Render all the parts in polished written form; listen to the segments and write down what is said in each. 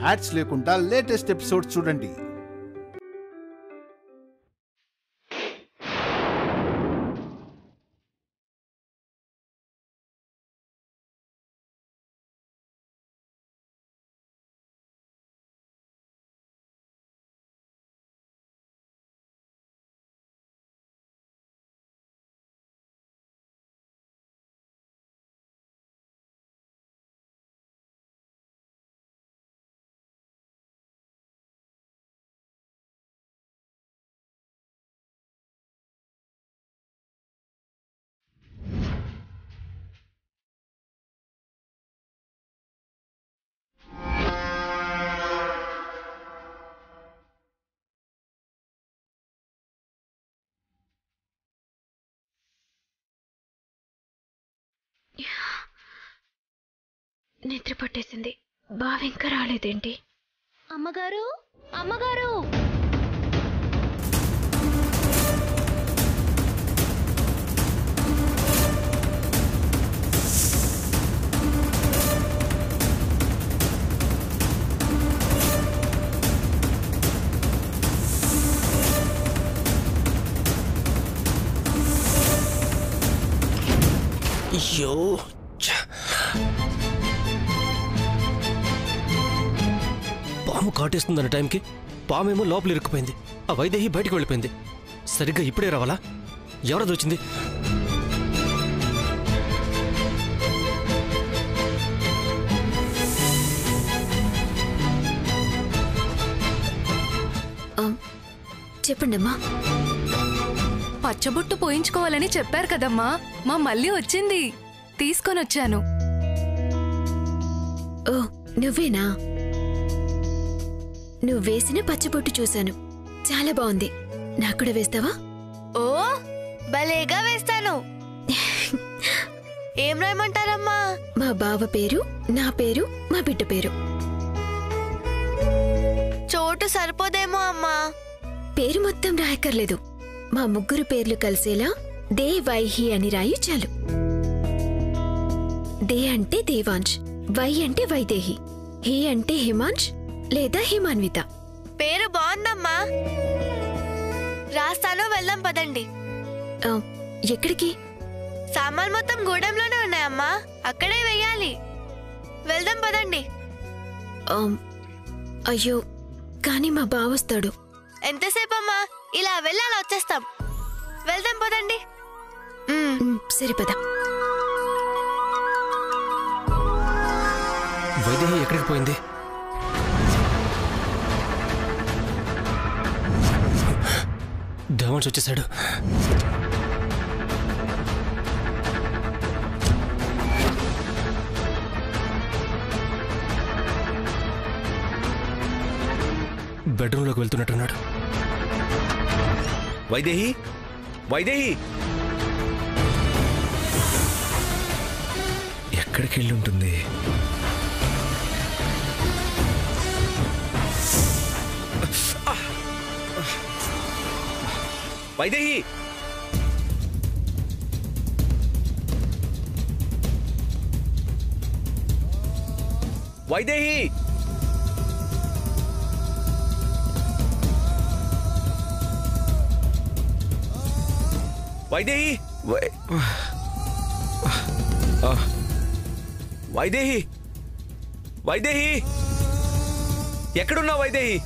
Ads లేకుండా latest episode చూడండి. నిద్ర పట్టేసింది. బావ ఇంకా రాలేదేంటి? అమ్మగారు, అమ్మగారు! అయ్యో, పాము కాటేస్తుందన్న టైంకి పామేమో లోపల ఇరుక్కుపోయింది. ఆ వైదేహి బయటికి వెళ్ళిపోయింది. సరిగ్గా ఇప్పుడే రావాలా? ఎవరది వచ్చింది? చెప్పండమ్మా. పచ్చబొట్టు పోయించుకోవాలని చెప్పారు కదమ్మా, మా మళ్ళీ వచ్చింది, తీసుకొని వచ్చాను. ఓ, నువ్వేనా? నువ్వు వేసిన పచ్చబొట్టు చూశాను, చాలా బాగుంది. నాకు కూడా వేస్తావా? ఓ, భలేగా వేస్తాను. ఏం రాయమంటారమ్మా? మా బావ పేరు, నా పేరు, మా బిడ్డ పేరు. చోటు సరిపోదేమో అమ్మా. పేరు మొత్తం రాయక్కర్లేదు, మా ముగ్గురు పేర్లు కలిసేలా దే వైహి అని రాయి చాలు. దే అంటే దేవాంశ్, వై అంటే వైదేహి, హి అంటే హిమాంశ్ లేదా హిమాన్విత. పేరు బాగుందమ్మా, రాస్తాను. వెళ్దాం పదండి. ఎక్కడికి? సామాన్ మొత్తం గూడెంలోనే ఉన్నాయమ్మా, అక్కడే వెయ్యాలి. వెళ్దాం పదండి. అయ్యో, కానీ మా బావొస్తాడు. ఎంతసేపు అమ్మా? ఇలా వెళ్ళాలి, వచ్చేస్తాం. వెళ్దాం పదండి. సరే పద. వైదేహి ఎక్కడికి పోయింది? దేవాంశ్ వచ్చేసాడు. బెడ్రూమ్లోకి వెళ్తున్నట్టున్నాడు. వైదేహి, వైదేహి ఎక్కడికి వెళ్ళి ఉంటుంది? వైదేహి, వైదేహి, వైదేహి, వైదేహి, వైదేహి, ఎక్కడున్నావు వైదేహి?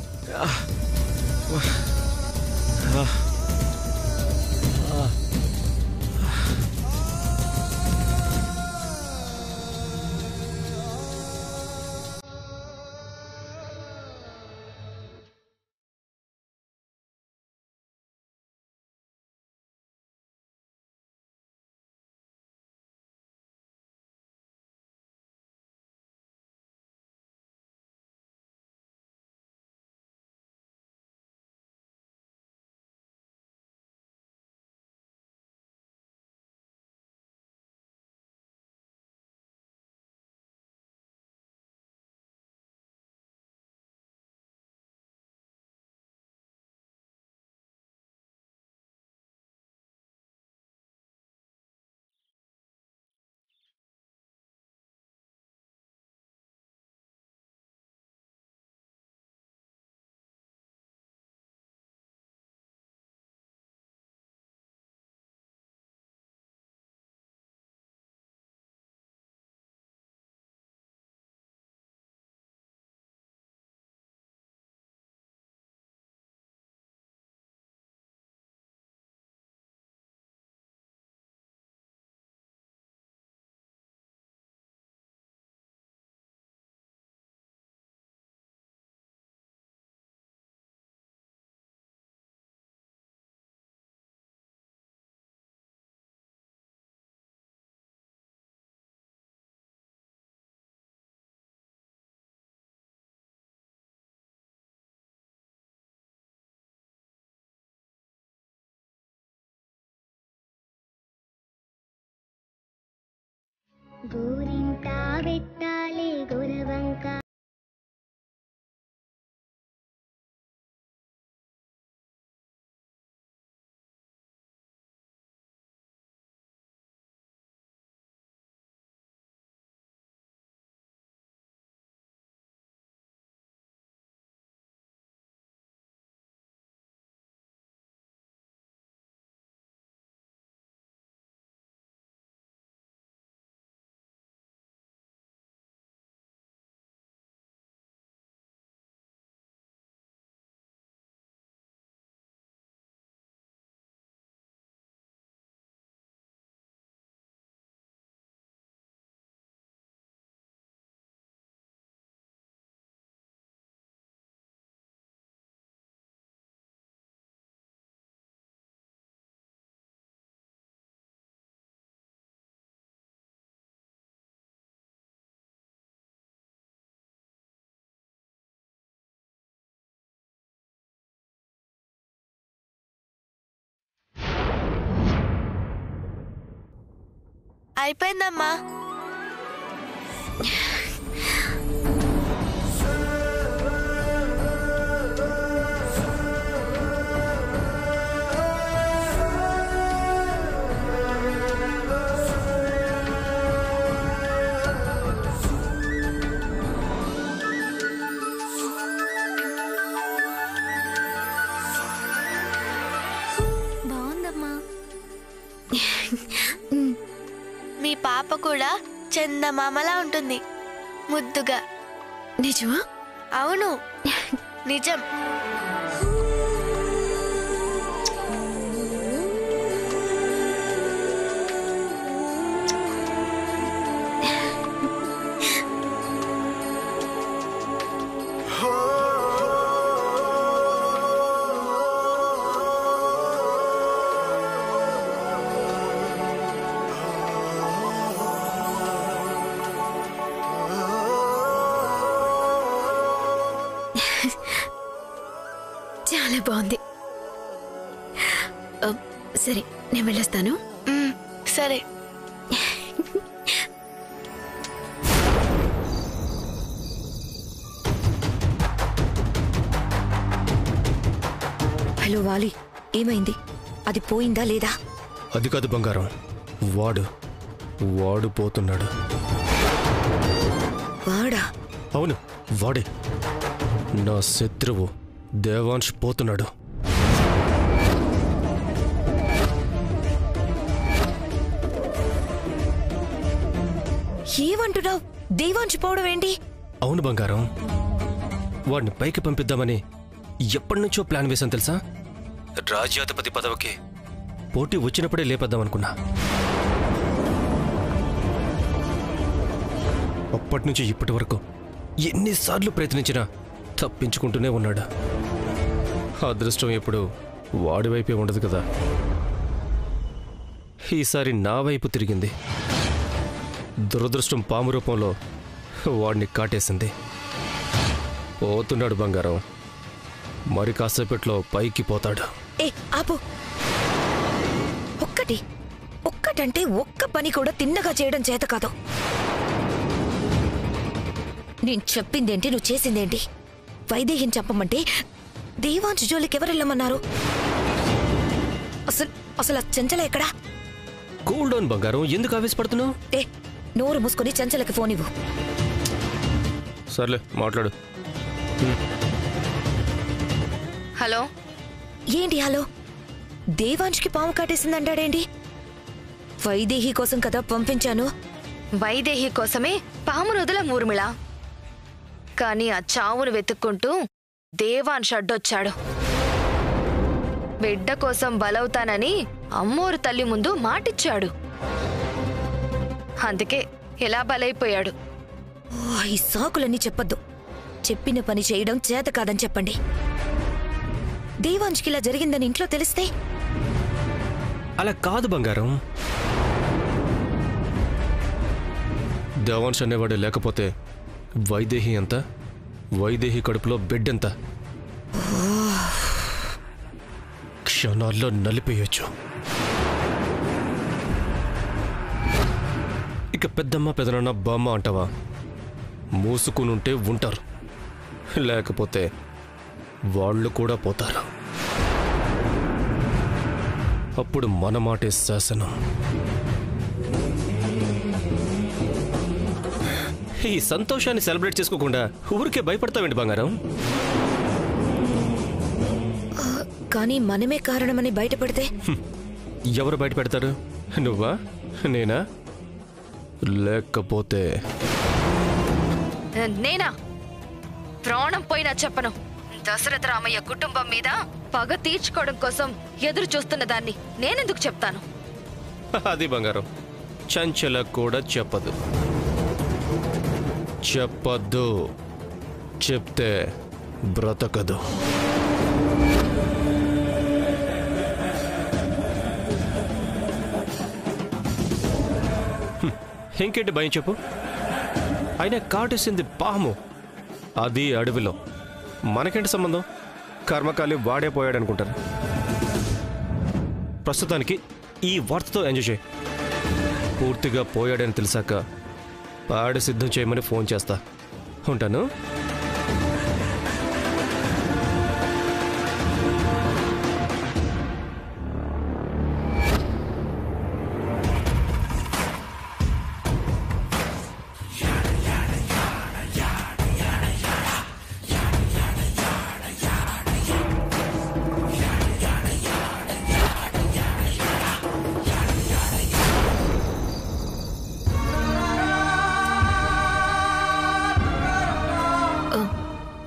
గోరింటా వెట్టాలే గోరవంక. అయిపోయిందమ్మా. బాగుందమ్మా. మీ పాప కూడా చందమామలా ఉంటుంది, ముద్దుగా. నిజమా? అవును, నిజం. చాలా బాగుంది. సరే, నేను వెళ్ళొస్తాను. సరే. హలో వాలి, ఏమైంది? అది పోయిందా లేదా? అది కాదు బంగారం, వాడు పోతున్నాడు. వాడా? అవును, వాడే. నా శత్రువు దేవాంశ్ పోతున్నాడు. ఏమంటున్నావు? దేవాంశ్ పోవడం ఏంటి? అవును బంగారం, వాడిని పైకి పంపిద్దామని ఎప్పటినుంచో ప్లాన్ వేశాను తెలుసా. రాజ్యాధిపతి పదవికి పోటీ వచ్చినప్పుడే లేపద్దామనుకున్నా. అప్పటినుంచి ఇప్పటి వరకు ఎన్నిసార్లు ప్రయత్నించినా తప్పించుకుంటూనే ఉన్నాడు. అదృష్టం ఎప్పుడు వాడి వైపే ఉండదు కదా. ఈసారి నా వైపు తిరిగింది. దురదృష్టం పాము రూపంలో వాడిని కాటేసింది. పోతున్నాడు బంగారం, మరి కాసేపట్లో పైకి పోతాడు. ఏ ఆపు! ఒక్కటంటే ఒక్క పని కూడా తిన్నగా చేయడం చేత కాదు. నేను చెప్పిందేంటి, నువ్వు చేసిందేంటి? వైదేహిని చెప్పమంటే దేవాంశ్ జోలికి ఎవరెళ్ళమన్నారు? అసలు చెంచల ఎక్కడా? కూల్ డౌన్ బంగారం, ఎందుకు ఆవేశపడుతున్నావు? ఏ నోరు మూసుకొని చెంచలకి ఫోన్ ఇవ్వు. సర్లే, మాట్లాడు. హలో. ఏంటి హలో? దేవాంశ్కి పాము కాటేసిందంటాడేంటి? వైదేహి కోసం కదా పంపించాను. వైదేహి కోసమే పాము రోజుల ఊర్మిళ. కానీ ఆ చావును వెతుక్కుంటూ దేవాంశ్ అడ్డొచ్చాడు. బిడ్డ కోసం బలవుతానని అమ్మోరు తల్లి ముందు మాటిచ్చాడు. అందుకే ఎలా బలైపోయాడు. ఈ సాకులన్నీ చెప్పొద్దు. చెప్పిన పని చేయడం చేత కాదని చెప్పండి. దేవాంశ్కి ఇలా జరిగిందని ఇంట్లో తెలిస్తే? అలా కాదు బంగారం. దేవాంశ్ అనేవాడు లేకపోతే వైదేహి ఎంత, వైదేహి కడుపులో బిడ్డెంత క్షణాల్లో నలిపేయొచ్చు. ఇక పెద్దమ్మ పెదనన్న బామ్మ అంటావా? మూసుకునుంటే ఉంటారు, లేకపోతే వాళ్ళు కూడా పోతారు. అప్పుడు మన మాటే శాసనం. ఈ సంతోషాన్ని సెలబ్రేట్ చేసుకోకుండా ఊరికే భయపడతావేంటి బంగారం? కానీ మనమే కారణమని బయటపడితే ఎవరు బయట పెడతారు? నువ్వా, నేనా, లేకపోతే నేనా? ప్రాణం పోయినా చెప్పను. దశరథ రామయ్య కుటుంబం మీద పగ తీర్చుకోవడం కోసం ఎదురు చూస్తున్న దాన్ని నేనెందుకు చెప్తాను? అది బంగారం చంచల కూడా చెప్పదు. చెప్పద్దు, చెప్తే బ్రతకదు. ఇంకేంటి భయం చెప్పు? అయినా కాటేసింది పాము, అది అడవిలో. మనకేంటి సంబంధం? కర్మకాలి వాడే పోయాడనుకుంటారు. ప్రస్తుతానికి ఈ వార్తతో ఎంజాయ్ చేయి. పూర్తిగా పోయాడని తెలిసాక పాడి సిద్ధం చేయమని ఫోన్ చేస్తా. ఉంటాను.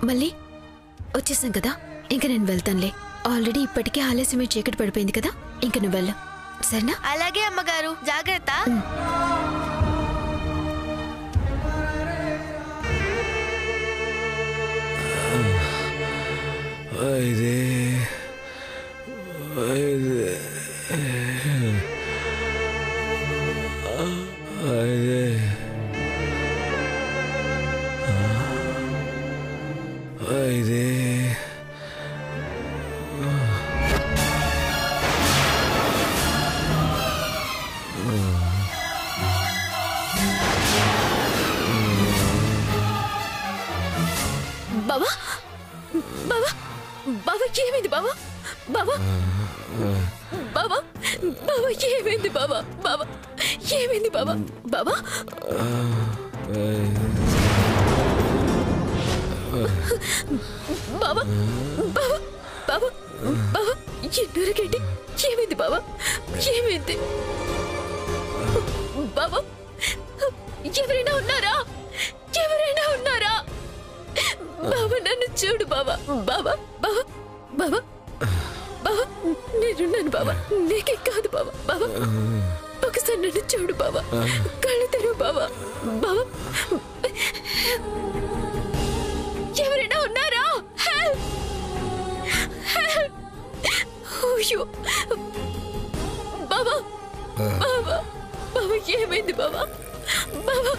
మళ్ళీ వచ్చేసాం కదా, ఇంక నేను వెళ్తానులే. ఆల్రెడీ ఇప్పటికే ఆలస్యమే, చీకటి పడిపోయింది కదా, ఇంక నువ్వు వెళ్ళు, సరేనా? అలాగే అమ్మగారు, జాగ్రత్త. బావా, బావా, బావా ఏమైంది బావా? బావా, బావా, బావా ఏమైంది బావా? బావా ఏమైంది బావా? బావా, బావా, బావా, బావా, బావా ఎన్నూరకేంటి? ఏమైంది బావా? ఏమైంది బావా? ఎవరైనా ఉన్నారా? ఎవరైనా ఉన్నారా? బావా నన్ను చూడు బావా. బావా, బావా, బావా, బావా నేనున్నాను బావా, నీకే కాదు బావా. బావా ఒకసారి నన్ను చూడు బావా, కళ్ళు తెరువు బావా. బావా ఎవరైనా ఉన్నారా? అయ్యో బావా, బావా, బావా ఏమైంది బావా? బావా,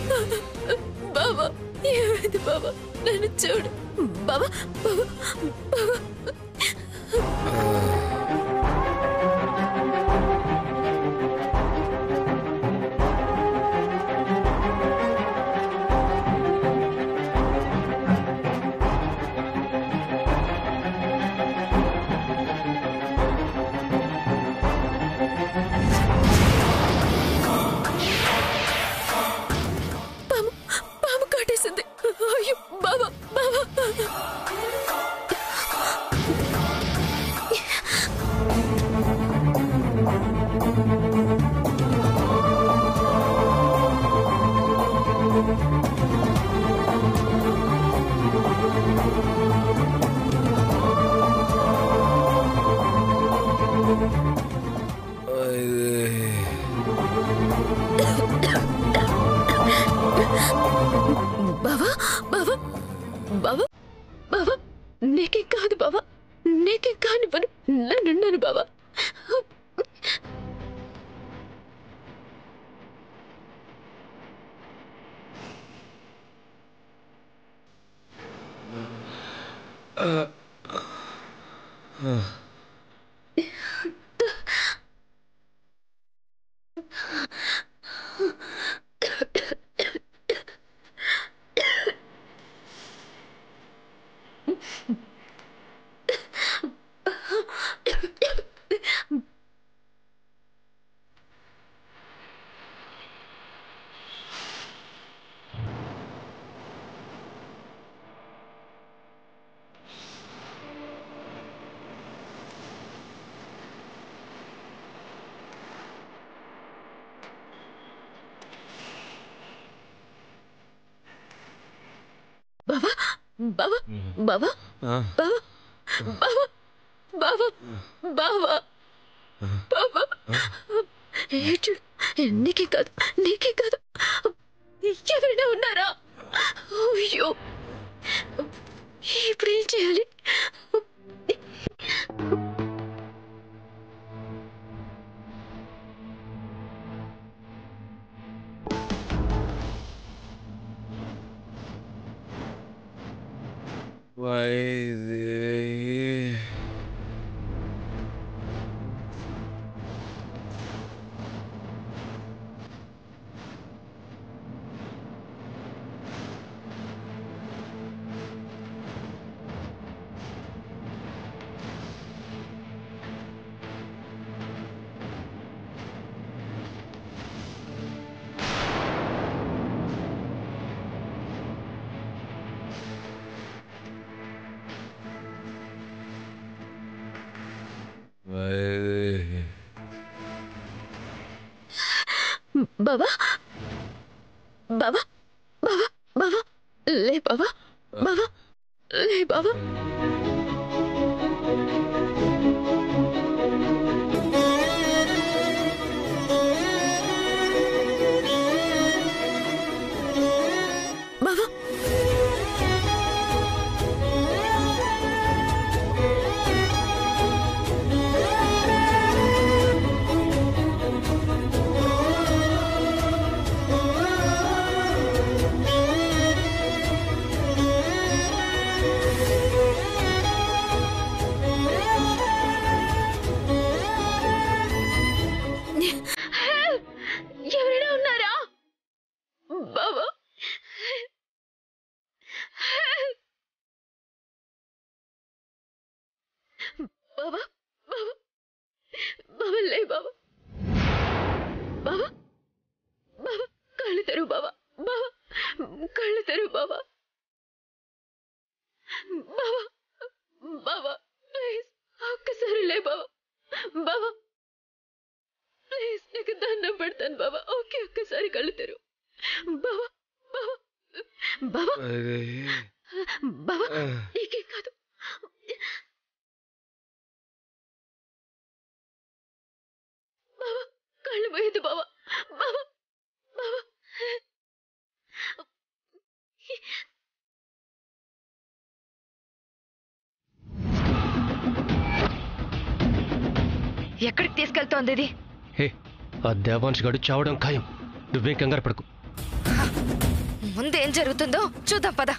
బావా ఏమైంది బావా? నన్ను చూడు బావా. బావా, బావా. పాము కాటేసింది. అయ్యో బావా, బావా. బావా, బావా, బావా, బావా నీకేం కాదు బావా, నీకేం కానివ్వను, నేనున్నాను బావా. బావా బావా బావా బావా బావా బావా బావా బావా ఏడు నీకే కాదు ఎవరైనా ఉన్నారా? అయ్యో ఇప్పుడు ఏం చేయాలి? వైదేహి బావా బావా బావా బావా లే బావా బావా లే బావా బావా ఎవరైనా ఉన్నారా? బావా బావా బావా బావా లే బావా బావా బావా కళ్ళు తెరువు బావా బావా కళ్ళు తెరువు బావా బావా బావా ప్లీజ్ ఒక్కసారి లే బావా బావా ప్లీజ్ నీకు దండం పెడతాను బావా ఓకే ఒక్కసారి కళ్ళు తెరువు బావా బావా బావా బావా నీకేం కాదు బావా కళ్ళు పోయేది బావా బావా బావా ఎక్కడికి తీసుకెళ్తోంది ఇది? హే ఆ దేవాంశ్ గడు చావడం ఖాయం. నువ్వేం కంగారు పడకు. ముందేం జరుగుతుందో చూద్దాం పద.